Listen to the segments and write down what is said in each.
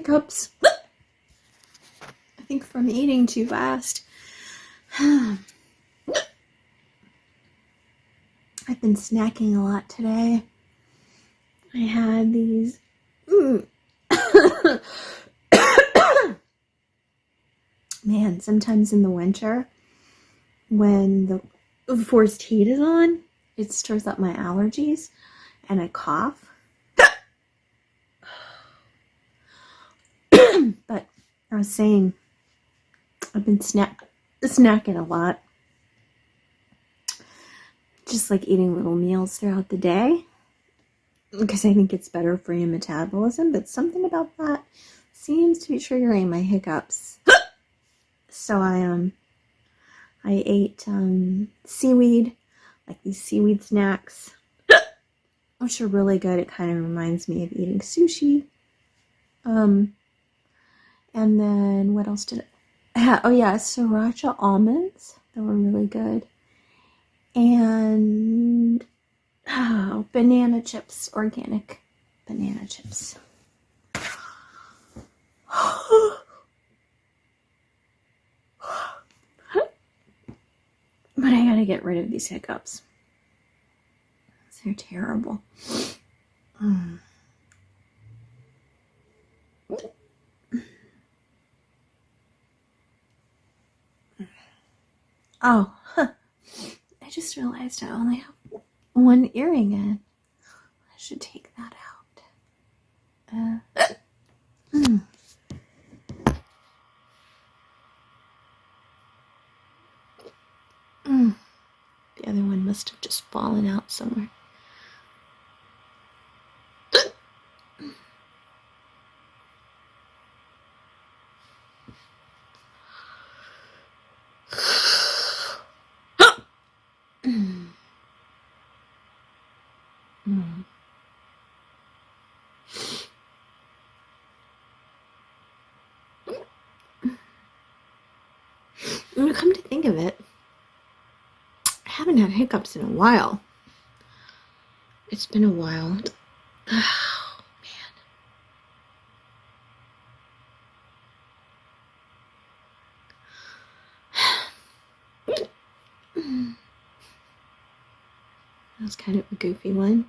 hiccups. I think from eating too fast. I've been snacking a lot today. I had these man, sometimes in the winter when the forced heat is on, it stirs up my allergies and I cough. But I was saying, I've been snacking a lot. Just like eating little meals throughout the day. Because I think it's better for your metabolism. But something about that seems to be triggering my hiccups. So I ate seaweed, like these seaweed snacks, which are really good. It kind of reminds me of eating sushi. And then what else did I have? Oh yeah, sriracha almonds. That were really good. And banana chips, organic banana chips. But I gotta get rid of these hiccups. They're terrible. Oh, I just realized I only have one earring in. I should take that out. The other one must have just fallen out somewhere. Come to think of it, I haven't had hiccups in a while. It's been a while. Oh, man. That was kind of a goofy one.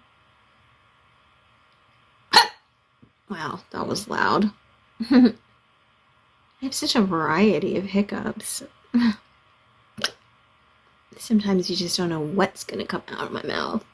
Wow, that was loud. I have such a variety of hiccups. Sometimes you just don't know what's going to come out of my mouth.